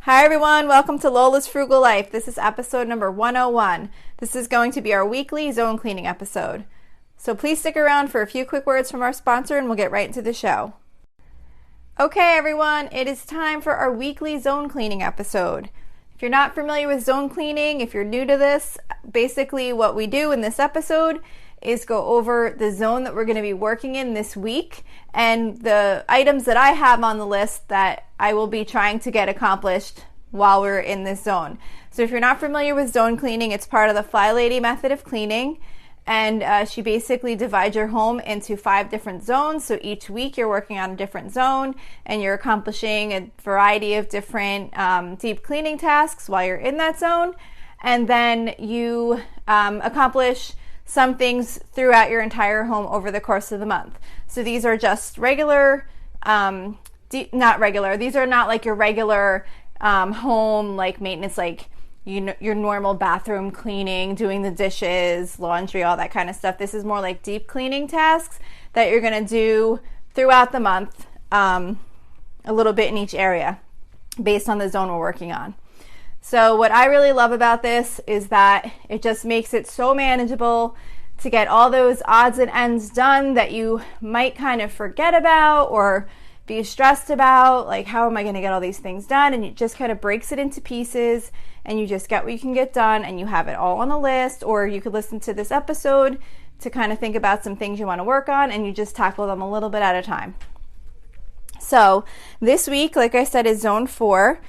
Hi everyone, welcome to Lola's Frugal Life. This is episode number 101. This is going to be our weekly zone cleaning episode. So please stick around for a few quick words from our sponsor and we'll get right into the show. Okay everyone, it is time for our weekly zone cleaning episode. If you're not familiar with zone cleaning, if you're new to this, basically what we do in this episode is go over the zone that we're going to be working in this week and the items that I have on the list that I will be trying to get accomplished while we're in this zone. So if you're not familiar with zone cleaning, it's part of the Fly Lady method of cleaning, and she basically divides your home into 5 different zones. So each week you're working on a different zone and you're accomplishing a variety of different deep cleaning tasks while you're in that zone, and then you accomplish some things throughout your entire home over the course of the month. So these are just regular, these are not like your regular home like maintenance, like your normal bathroom cleaning, doing the dishes, laundry, all that kind of stuff. This is more like deep cleaning tasks that you're going to do throughout the month, a little bit in each area based on the zone we're working on. So what I really love about this is that it just makes it so manageable to get all those odds and ends done that you might kind of forget about or be stressed about, like how am I going to get all these things done? And it just kind of breaks it into pieces and you just get what you can get done and you have it all on a list, or you could listen to this episode to kind of think about some things you want to work on and you just tackle them a little bit at a time. So this week, like I said, is Zone 4.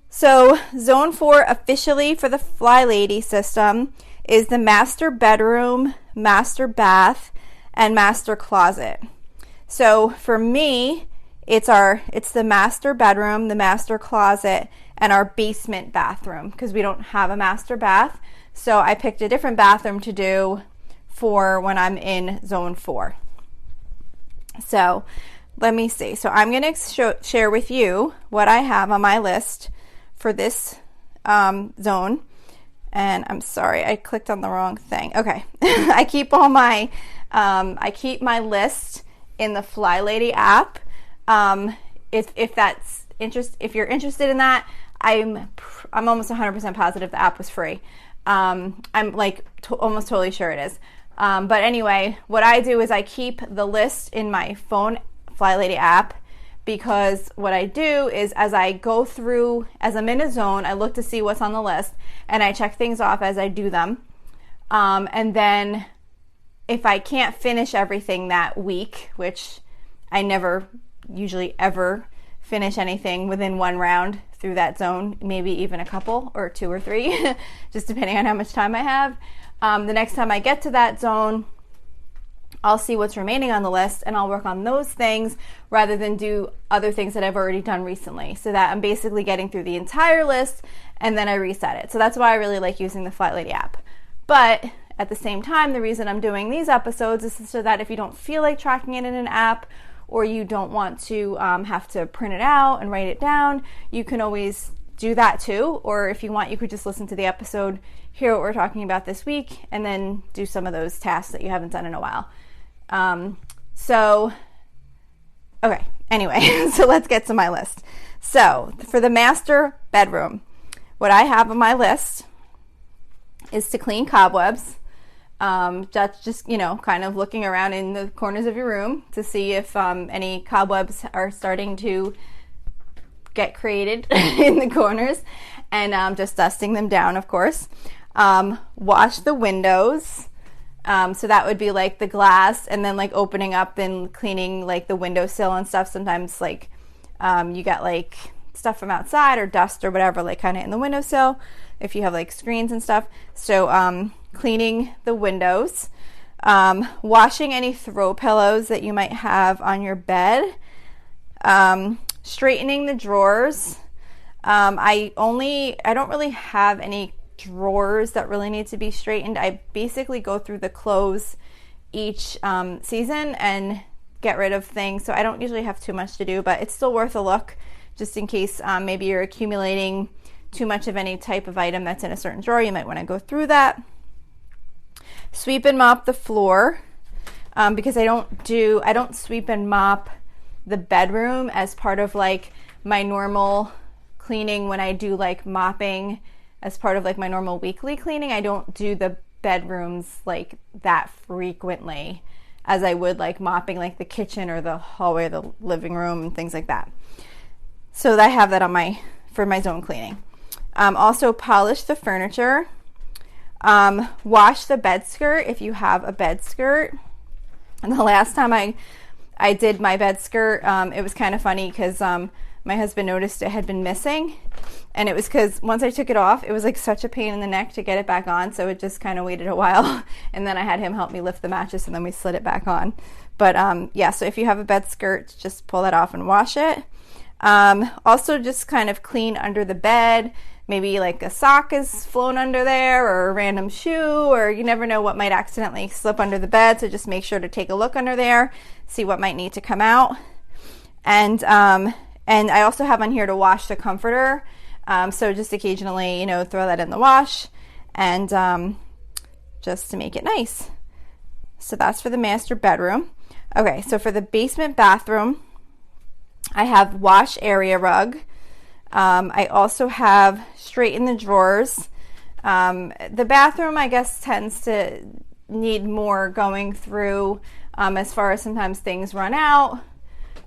So Zone 4 officially for the Fly Lady system is the master bedroom, master bath, and master closet. So for me, it's the master bedroom, the master closet, and our basement bathroom because we don't have a master bath. So I picked a different bathroom to do for when I'm in Zone 4. So let me see. So I'm going to share with you what I have on my list for this zone. And I'm sorry, I clicked on the wrong thing. Okay. I keep my list in the Fly Lady app. If you're interested in that, I'm almost 100% positive the app was free. I'm like almost totally sure it is. But anyway, what I do is I keep the list in my phone Fly Lady app, because what I do is as I go through, as I'm in a zone, I look to see what's on the list and I check things off as I do them. And then if I can't finish everything that week, which I never usually ever finish anything within one round through that zone, maybe even a couple or 2 or 3, just depending on how much time I have. The next time I get to that zone, I'll see what's remaining on the list and I'll work on those things rather than do other things that I've already done recently, so that I'm basically getting through the entire list and then I reset it. So that's why I really like using the Fly Lady app. But at the same time, the reason I'm doing these episodes is so that if you don't feel like tracking it in an app, or you don't want to have to print it out and write it down, you can always do that too. Or if you want, you could just listen to the episode, hear what we're talking about this week, and then do some of those tasks that you haven't done in a while. Okay, anyway, so let's get to my list. So for the master bedroom, what I have on my list is to clean cobwebs. That's just, kind of looking around in the corners of your room to see if any cobwebs are starting to get created in the corners, and just dusting them down, of course. Wash the windows. So that would be like the glass and then like opening up and cleaning like the windowsill and stuff. Sometimes like you get like stuff from outside or dust or whatever, like kind of in the windowsill if you have like screens and stuff. So cleaning the windows, washing any throw pillows that you might have on your bed, straightening the drawers. I don't really have any drawers that really need to be straightened. I basically go through the clothes each season and get rid of things, so I don't usually have too much to do, but it's still worth a look just in case maybe you're accumulating too much of any type of item that's in a certain drawer. You might want to go through that. Sweep and mop the floor, because I don't sweep and mop the bedroom as part of like my normal cleaning when I do like mopping as part of like my normal weekly cleaning. I don't do the bedrooms like that frequently as I would like mopping like the kitchen or the hallway, the living room, and things like that. So I have that on for my zone cleaning. Also polish the furniture. Wash the bed skirt if you have a bed skirt. And the last time I did my bed skirt, it was kind of funny because my husband noticed it had been missing, and it was because once I took it off, it was like such a pain in the neck to get it back on, so it just kind of waited a while, and then I had him help me lift the mattress, and then we slid it back on. But yeah, so if you have a bed skirt, just pull that off and wash it. Also just kind of clean under the bed. Maybe like a sock is flown under there, or a random shoe, or you never know what might accidentally slip under the bed, so just make sure to take a look under there, see what might need to come out. And I also have on here to wash the comforter, so just occasionally, you know, throw that in the wash, and just to make it nice. So that's for the master bedroom. Okay, so for the basement bathroom, I have wash area rug. I also have straighten the drawers. The bathroom, I guess, tends to need more going through as far as sometimes things run out,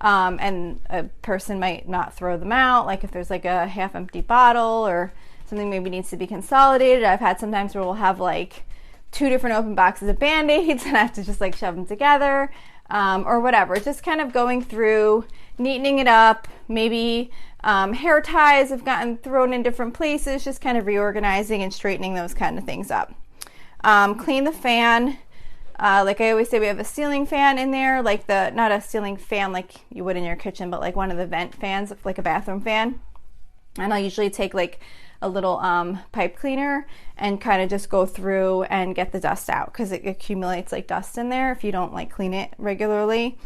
and a person might not throw them out, like if there's like a half empty bottle or something maybe needs to be consolidated. I've had sometimes where we'll have like 2 different open boxes of Band-Aids and I have to just like shove them together, or whatever. Just kind of going through, neatening it up. Maybe hair ties have gotten thrown in different places, just kind of reorganizing and straightening those kind of things up. Clean the fan. Like I always say, we have a ceiling fan in there, like not a ceiling fan like you would in your kitchen, but like one of the vent fans, like a bathroom fan. And I'll usually take like a little pipe cleaner and kind of just go through and get the dust out, because it accumulates like dust in there if you don't like clean it regularly.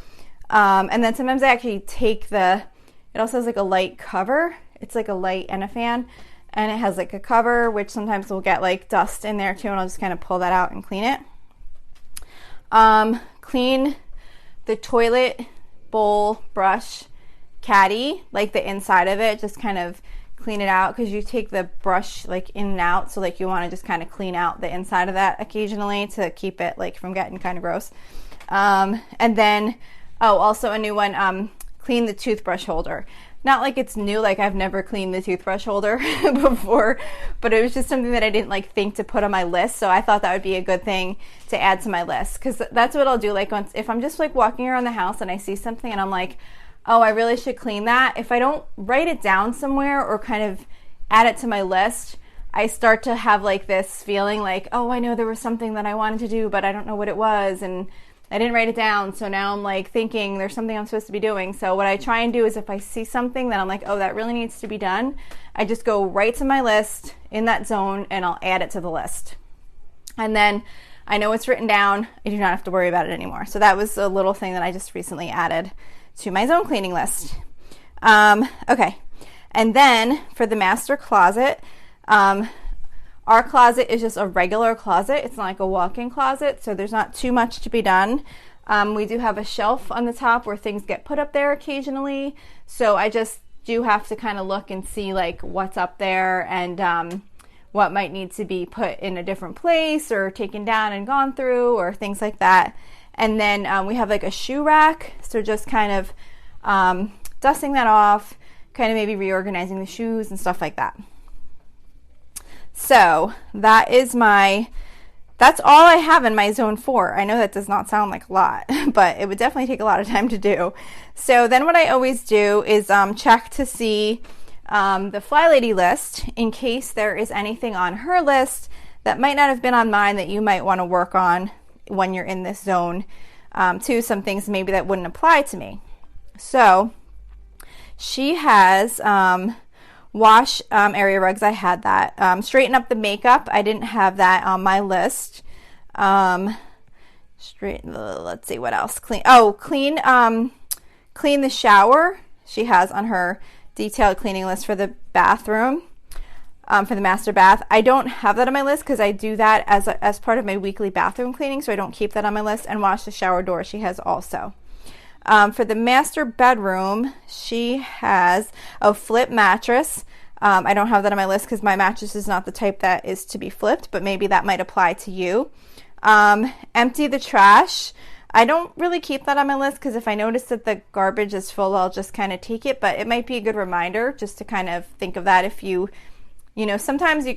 And then sometimes I actually take it also has like a light cover. It's like a light and a fan, and it has like a cover, which sometimes will get like dust in there too, and I'll just kind of pull that out and clean it. Clean the toilet bowl brush caddy, like the inside of it, just kind of clean it out, because you take the brush like in and out, so like you want to just kind of clean out the inside of that occasionally to keep it like from getting kind of gross. And then also a new one, clean the toothbrush holder. Not like it's new, like I've never cleaned the toothbrush holder before, but it was just something that I didn't like think to put on my list, so I thought that would be a good thing to add to my list, because that's what I'll do. Like if I'm just like walking around the house and I see something and I'm like, oh, I really should clean that, if I don't write it down somewhere or kind of add it to my list, I start to have like this feeling like, oh, I know there was something that I wanted to do, but I don't know what it was, and I didn't write it down, so now I'm like thinking there's something I'm supposed to be doing. So what I try and do is if I see something that I'm like, oh, that really needs to be done, I just go right to my list in that zone and I'll add it to the list. And then I know it's written down. I do not have to worry about it anymore. So that was a little thing that I just recently added to my zone cleaning list. Okay, and then for the master closet, our closet is just a regular closet. It's not like a walk-in closet, so there's not too much to be done. We do have a shelf on the top where things get put up there occasionally, so I just do have to kind of look and see like what's up there and what might need to be put in a different place or taken down and gone through or things like that. And then we have like a shoe rack, so just kind of dusting that off, kind of maybe reorganizing the shoes and stuff like that. So that's all I have in my zone 4. I know that does not sound like a lot, but it would definitely take a lot of time to do. So then what I always do is check to see the Fly Lady list in case there is anything on her list that might not have been on mine that you might want to work on when you're in this zone too. Some things maybe that wouldn't apply to me. So she has wash area rugs. I had that. Straighten up the makeup. I didn't have that on my list. Let's see what else. Clean the shower. She has on her detailed cleaning list for the bathroom, for the master bath. I don't have that on my list because I do that as part of my weekly bathroom cleaning, so I don't keep that on my list. And wash the shower door she has also. For the master bedroom, she has a flip mattress. I don't have that on my list because my mattress is not the type that is to be flipped, but maybe that might apply to you. Empty the trash. I don't really keep that on my list because if I notice that the garbage is full, I'll just kind of take it, but it might be a good reminder just to kind of think of that if you know, sometimes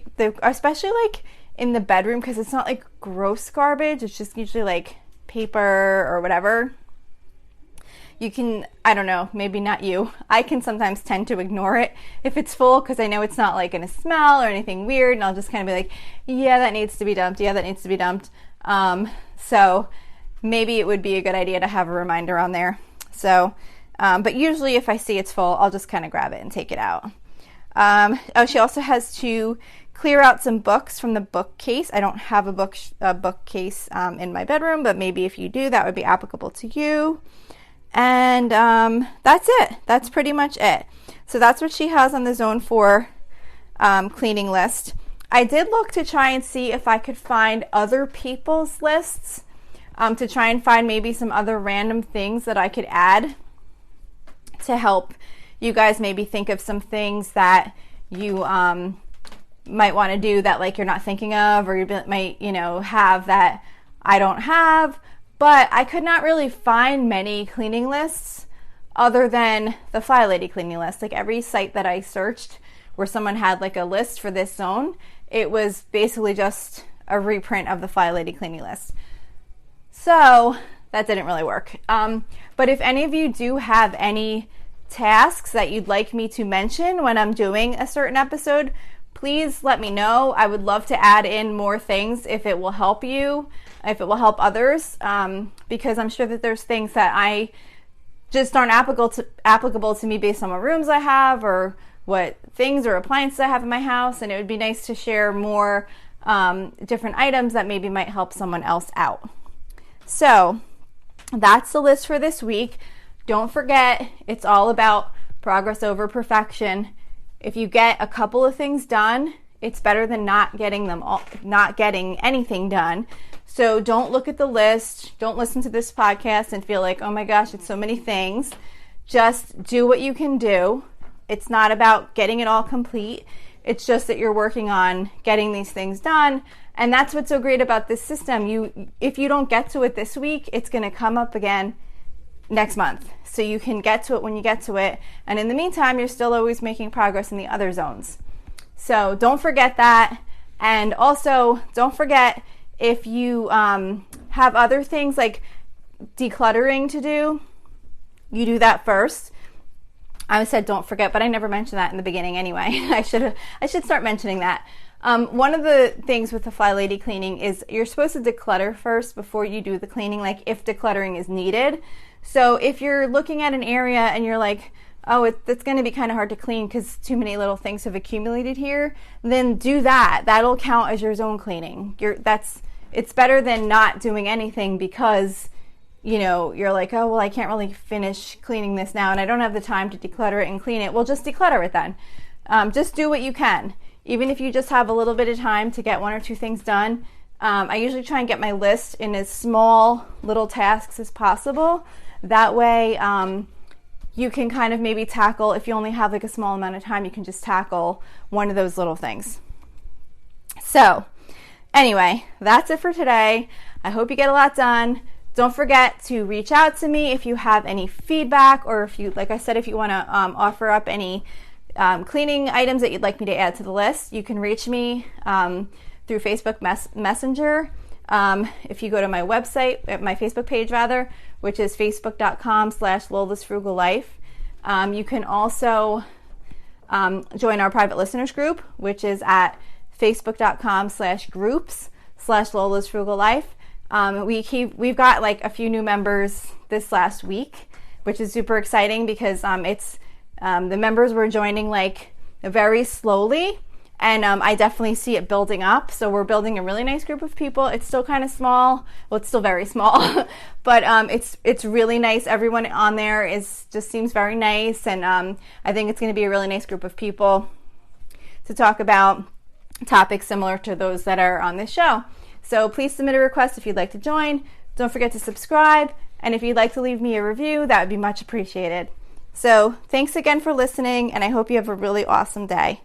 especially like in the bedroom, because it's not like gross garbage, it's just usually like paper or whatever. You can, I don't know, maybe not you. I can sometimes tend to ignore it if it's full because I know it's not like going to smell or anything weird, and I'll just kind of be like, yeah, that needs to be dumped. Yeah, that needs to be dumped. So maybe it would be a good idea to have a reminder on there. So, but usually if I see it's full, I'll just kind of grab it and take it out. She also has to clear out some books from the bookcase. I don't have a bookcase in my bedroom, but maybe if you do, that would be applicable to you. And that's it. That's pretty much it. So that's what she has on the Zone 4 cleaning list. I did look to try and see if I could find other people's lists, to try and find maybe some other random things that I could add to help you guys maybe think of some things that you might want to do that like you're not thinking of, or you might, have that I don't have. But I could not really find many cleaning lists other than the Fly Lady cleaning list. Like every site that I searched where someone had like a list for this zone, it was basically just a reprint of the Fly Lady cleaning list. So that didn't really work. But if any of you do have any tasks that you'd like me to mention when I'm doing a certain episode, please let me know. I would love to add in more things if it will help you, if it will help others, because I'm sure that there's things that I just aren't applicable to me based on what rooms I have or what things or appliances I have in my house, and it would be nice to share more different items that maybe might help someone else out. So that's the list for this week. Don't forget, it's all about progress over perfection. If you get a couple of things done, it's better than not getting anything done. So don't look at the list. Don't listen to this podcast and feel like, oh my gosh, it's so many things. Just do what you can do. It's not about getting it all complete. It's just that you're working on getting these things done. And that's what's so great about this system. If you don't get to it this week, it's going to come up again next month. So you can get to it when you get to it. And in the meantime, you're still always making progress in the other zones. So don't forget that. And also, don't forget, if you have other things like decluttering to do, you do that first. I said don't forget, but I never mentioned that in the beginning anyway. I should start mentioning that. One of the things with the Fly Lady cleaning is you're supposed to declutter first before you do the cleaning, like if decluttering is needed. So if you're looking at an area and you're like, oh, it's going to be kind of hard to clean because too many little things have accumulated here, then do that. That'll count as your zone cleaning. It's better than not doing anything because, you're like, oh, well, I can't really finish cleaning this now and I don't have the time to declutter it and clean it. Well, just declutter it then. Just do what you can. Even if you just have a little bit of time to get one or two things done. I usually try and get my list in as small little tasks as possible. That way, you can kind of maybe tackle, if you only have like a small amount of time, you can just tackle one of those little things. So anyway, that's it for today. I hope you get a lot done. Don't forget to reach out to me if you have any feedback, or if you, like I said, if you want to offer up any cleaning items that you'd like me to add to the list. You can reach me through Facebook Messenger. If you go to my website, my Facebook page rather, which is facebook.com/Lola's Frugal Life. You can also join our private listeners group, which is at facebook.com/groups/Lola's Frugal Life. We've got like a few new members this last week, which is super exciting because it's the members were joining like very slowly, and I definitely see it building up. So we're building a really nice group of people. It's still kind of small. Well, it's still very small, but it's really nice. Everyone on there just seems very nice, and I think it's going to be a really nice group of people to talk about topics similar to those that are on this show. So please submit a request if you'd like to join. Don't forget to subscribe, and if you'd like to leave me a review, that would be much appreciated. So thanks again for listening, and I hope you have a really awesome day.